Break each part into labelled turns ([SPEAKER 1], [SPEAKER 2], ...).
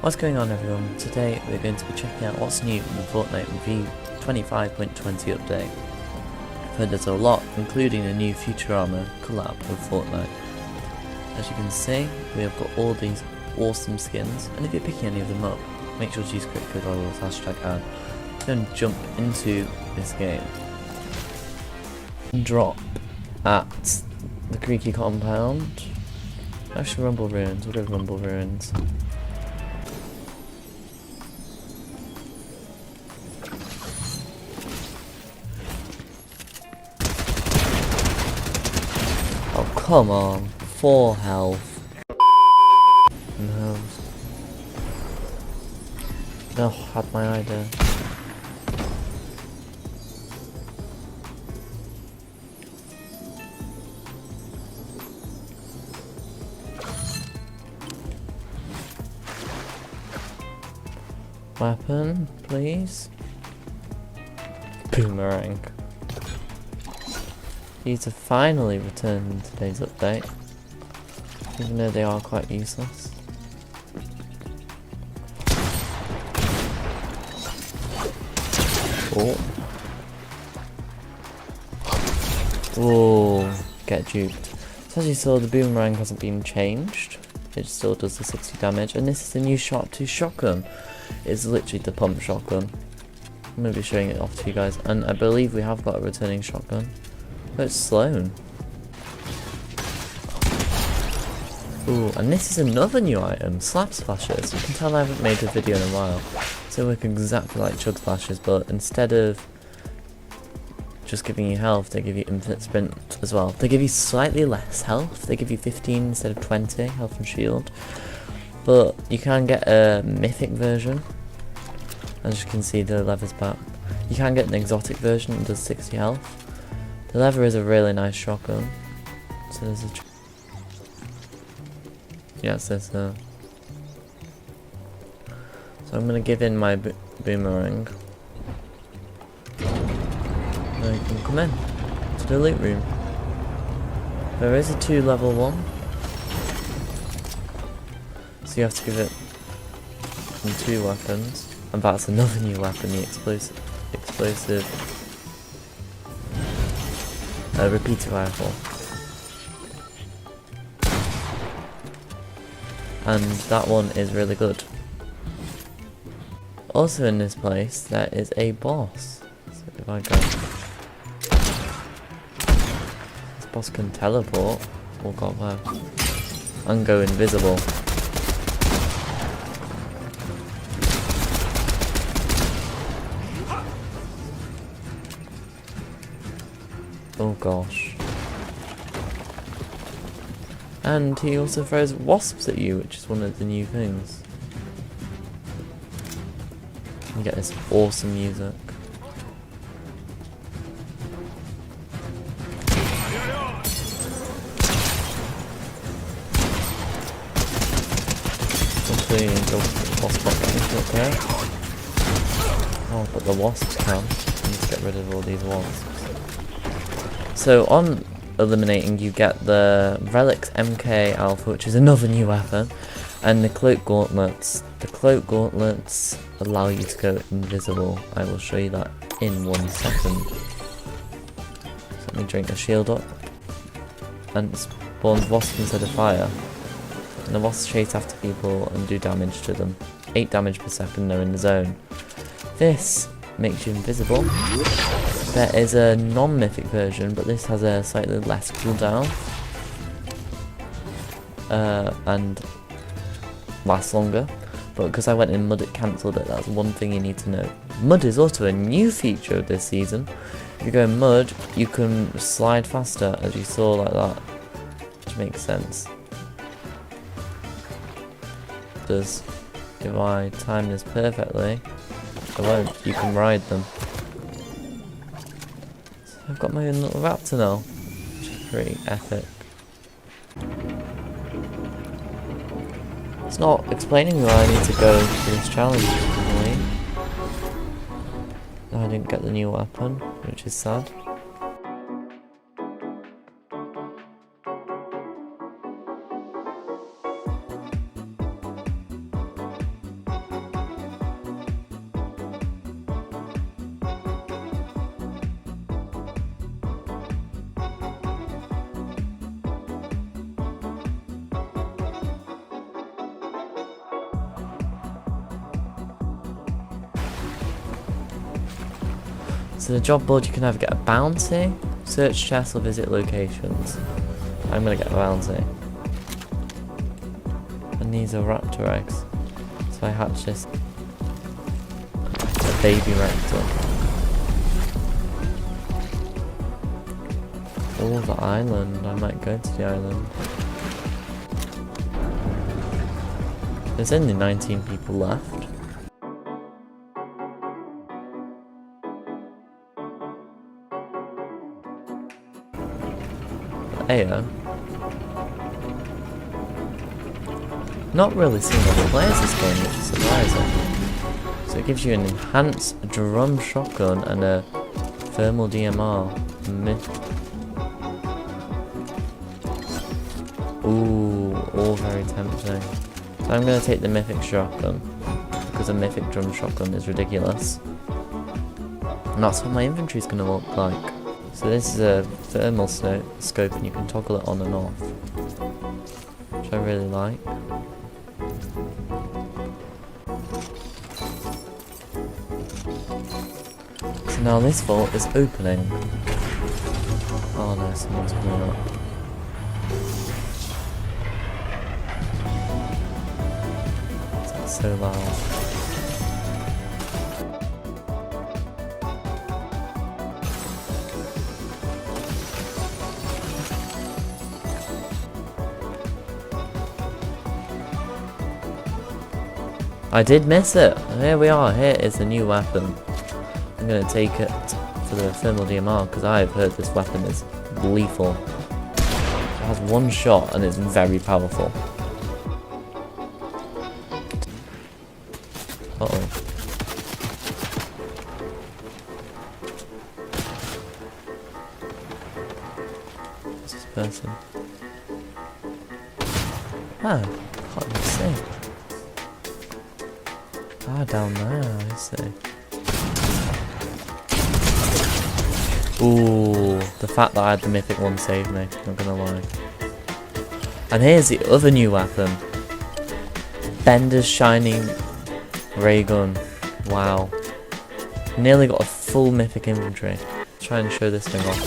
[SPEAKER 1] What's going on, everyone? Today we're going to be checking out what's new in the Fortnite V25.20 update. I've heard there's a lot, including a new Futurama collab with Fortnite. As you can see, we have got all these awesome skins, and if you're picking any of them up, make sure to use code OLILZ #ad. Then jump into this game. Drop at the Creaky compound. Actually, Rumble Ruins. We'll go with Rumble Ruins. Oh, come on. 4 health. No. No, had my idea. Weapon, please. Boomerang. These have finally returned in today's update, even though they are quite useless. Oh. Oh, get duped. So as you saw, the boomerang hasn't been changed. It still does the 60 damage, and this is the new Sharp 2 shotgun. It's literally the pump shotgun. I'm going to be showing it off to you guys, and I believe we have got a returning shotgun. But it's Sloan. Ooh, and this is another new item, Slap Splashes. You can tell I haven't made a video in a while. So they work exactly like Chug Splashes, but instead of just giving you health, they give you infinite sprint as well. They give you slightly less health. They give you 15 instead of 20 health and shield. But you can get a mythic version. As you can see, the leather's back. You can get an exotic version that does 60 health. The leather is a really nice shotgun. So there's a... Yes, there's a... So I'm going to give in my boomerang. Now you can come in to the loot room. There is a 2 level 1. So you have to give it 2 weapons. And that's another new weapon, the explosive repeater rifle. And that one is really good. Also in this place, there is a boss. So if I go... This boss can teleport. Oh god, wow. And go invisible. Oh gosh. And he also throws wasps at you, which is one of the new things. You get this awesome music. Hopefully the wasp bot can up there. Oh, but the wasps can. I need to get rid of all these wasps. So on eliminating, you get the Relics MK Alpha, which is another new weapon, and the Cloak Gauntlets. The Cloak Gauntlets allow you to go invisible. I will show you that in 1 second. So let me drink a shield up. And it spawns wasps instead of fire. And the wasps chase after people and do damage to them. 8 damage per second, they're in the zone. This makes you invisible. There is a non-mythic version, but this has a slightly less cooldown. And lasts longer. But because I went in mud, it cancelled it. That's one thing you need to know. Mud is also a new feature of this season. If you go in mud, you can slide faster, as you saw like that. Which makes sense. Does if I time this perfectly, I won't. You can ride them. So I've got my own little raptor now, which is pretty epic. It's not explaining why I need to go through this challenge recently. I didn't get the new weapon, which is sad. So the job board, you can either get a bounty, search chests, or visit locations. I'm gonna get a bounty. And these are raptor eggs. So I hatch this. A baby raptor. Oh, the island. I might go to the island. There's only 19 people left. Ayo. Not really seeing other players this game, which is surprising. So it gives you an enhanced drum shotgun and a thermal DMR. Ooh, all very tempting. So I'm going to take the mythic shotgun, because a mythic drum shotgun is ridiculous. And that's what my inventory is going to look like. So this is a thermal scope and you can toggle it on and off, which I really like. So now this vault is opening. Oh no, someone's coming up. That's so loud. I did miss it. Here we are. Here is the new weapon. I'm going to take it for the thermal DMR because I've heard this weapon is lethal. It has one shot and it's very powerful. Uh-oh. What's this person? Oh, can't even see. Ah, down there, I see. Ooh, the fact that I had the mythic one saved me, not gonna lie. And here's the other new weapon. Bender's Shining Ray Gun. Wow. Nearly got a full mythic inventory. Let's try and show this thing off.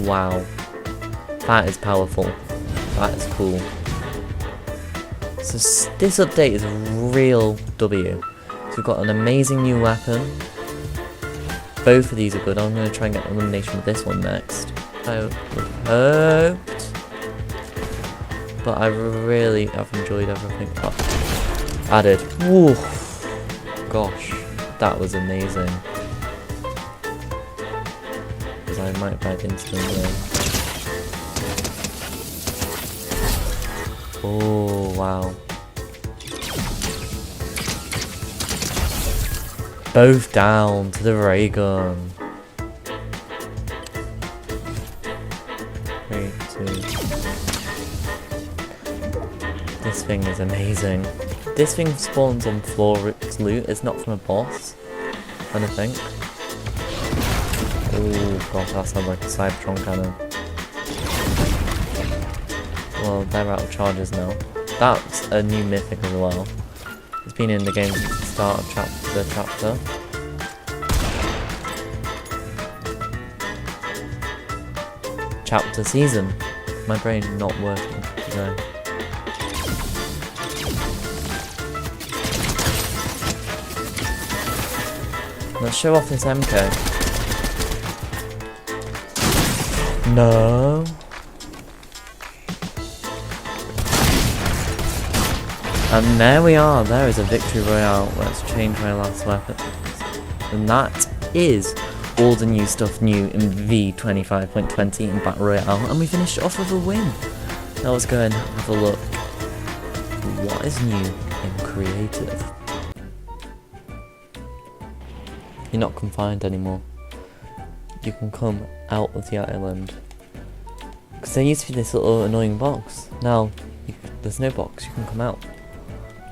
[SPEAKER 1] Wow. That is powerful. That is cool. So this update is a real W. So we've got an amazing new weapon. Both of these are good. I'm going to try and get elimination with this one next. I hoped. But I really have enjoyed everything added. Woo! Gosh, that was amazing. Because I might back instantly. Oh, wow. Both down to the ray gun. 3, 2. This thing is amazing. This thing spawns on floor's loot. It's not from a boss, I don't think. Oh gosh, that sounds like a Cybertron cannon. Well, they're out of charges now. That's a new mythic as well. It's been in the game since the start of the chapter. Chapter season. My brain not working today. Let's show off this MK. No. And there we are, there is a victory royale. Let's change my last weapon. And that is all the new stuff new in V25.20 in Battle Royale. And we finished off with a win. Now let's go and have a look. What is new in creative? You're not confined anymore. You can come out of the island. Because there used to be this little annoying box. Now, there's no box, you can come out.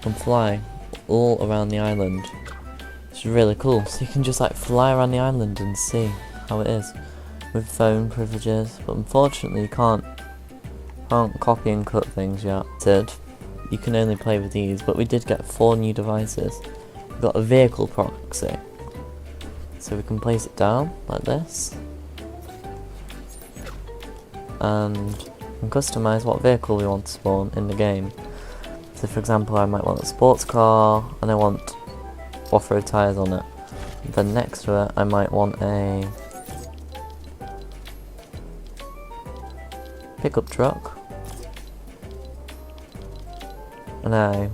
[SPEAKER 1] And fly all around the island. It's really cool. So you can just like fly around the island and see how it is with phone privileges. But unfortunately you can't copy and cut things yet. You can only play with these, but we did get 4 new devices. we've got a vehicle proxy. So we can place it down like this. And we can customize what vehicle we want to spawn in the game. So for example, I might want a sports car and I want off-road tyres on it. Then next to it I might want a pickup truck, and I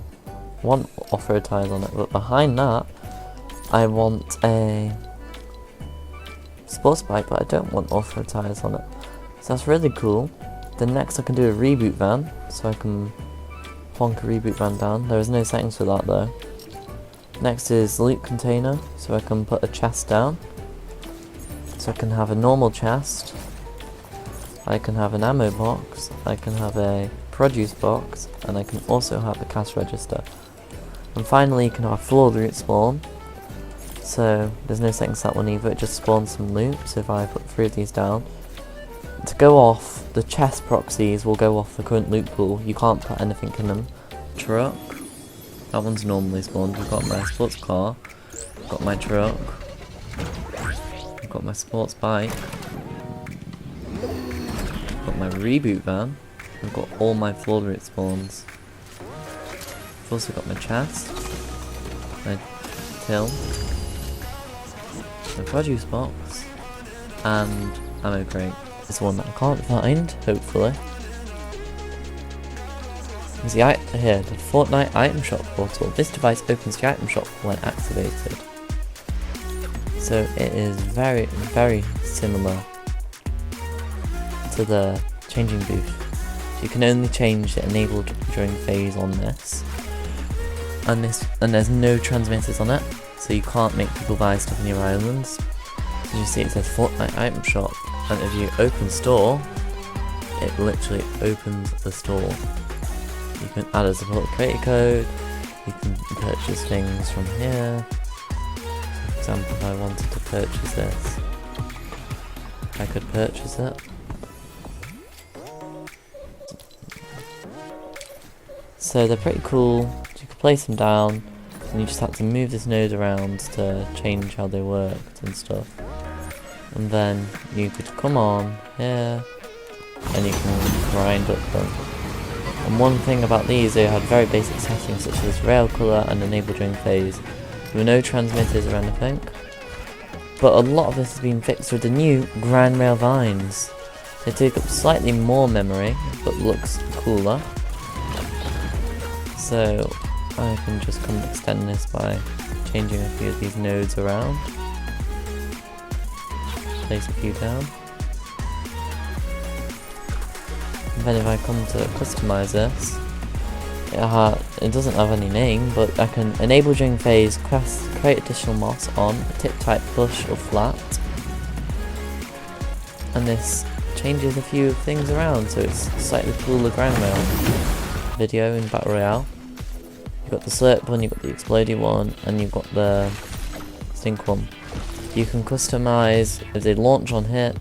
[SPEAKER 1] want off-road tyres on it, but behind that I want a sports bike, but I don't want off-road tyres on it. So that's really cool. Then next I can do a reboot van, so I can plonk a reboot van down. There is no settings for that though. Next is loot container, so I can put a chest down. So I can have a normal chest, I can have an ammo box, I can have a produce box, and I can also have a cash register. And finally you can have a floor loot spawn. So there's no settings to that one either, it just spawns some loot. So if I put 3 of these down, to go off, the chest proxies will go off the current loot pool. You can't put anything in them. Truck, that one's normally spawned. We've got my sports car, got my truck, I've got my sports bike, got my reboot van, I've got all my floor route spawns. I've also got my chest, my till, my produce box, and ammo crate. It's one that I can't find, hopefully. There's the here, the Fortnite item shop portal. This device opens the item shop when activated. So it is very, very similar to the changing booth. You can only change the enabled during phase on this. And there's no transmitters on it, so you can't make people buy stuff in your islands. So you see it says Fortnite item shop, and if you open store, it literally opens the store. You can add a support creator code, you can purchase things from here. For example, if I wanted to purchase this, I could purchase it. So they're pretty cool, so you can place them down, and you just have to move this node around to change how they worked and stuff. And then you could come on here, and you can grind up them. And one thing about these, they had very basic settings such as rail colour and enable during phase. There were no transmitters or anything. But a lot of this has been fixed with the new Grand Rail Vines. They take up slightly more memory, but looks cooler. So I can just come and extend this by changing a few of these nodes around. Place a few down. And then if I come to customize this, it doesn't have any name, but I can enable during phase, create additional moss on, tip type push or flat. And this changes a few things around, so it's slightly cooler ground rail video in Battle Royale. You've got the slurp one, you've got the exploding one, and you've got the stink one. You can customize if they launch on hit,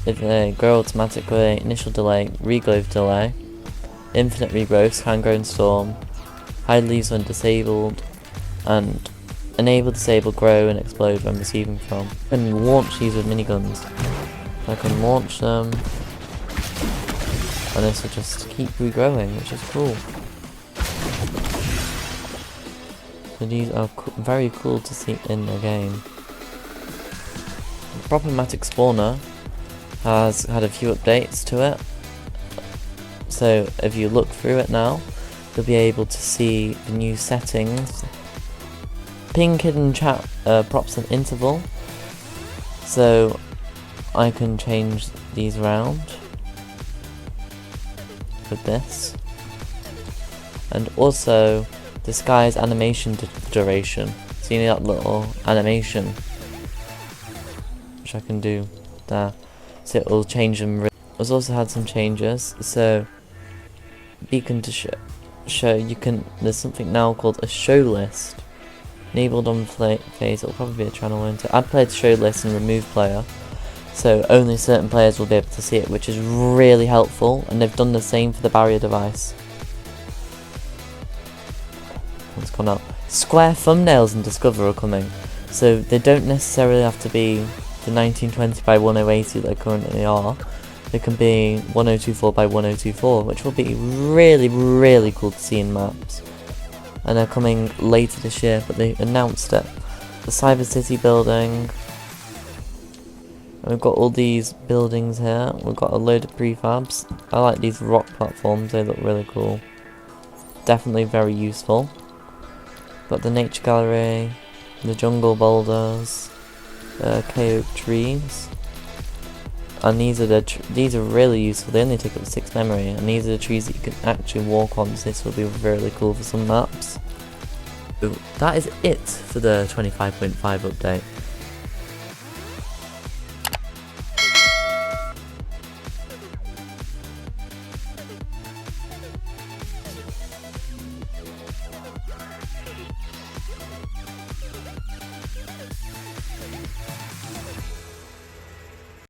[SPEAKER 1] if they grow automatically, initial delay, regrowth delay, infinite regrowth, hand grown storm, hide leaves when disabled, and enable, disable, grow, and explode when receiving from. You can launch these with miniguns. I can launch them, and this will just keep regrowing, which is cool. So these are very cool to see in the game. The problematic spawner has had a few updates to it. So if you look through it now, you'll be able to see the new settings. Ping hidden chat props and interval. So I can change these around with this. And also disguise animation duration. So you need that little animation, which I can do there. So it will change them. It's also had some changes. So beacon to show you can. There's something now called a show list. Enabled on phase. It'll probably be a channel, won't it? Add player to show list and remove player. So only certain players will be able to see it, which is really helpful. And they've done the same for the barrier device. It's gone up. Square thumbnails in Discover are coming, so they don't necessarily have to be the 1920 by 1080 that they currently are. They can be 1024 by 1024, which will be really, really cool to see in maps. And they're coming later this year, but they announced it. The Cyber City building. And we've got all these buildings here. We've got a load of prefabs. I like these rock platforms, they look really cool. Definitely very useful. Got the nature gallery, the jungle boulders, K-oak trees. And these are really useful. They only take up 6 memory, and these are the trees that you can actually walk on, so this will be really cool for some maps. So that is it for the 25.5 update.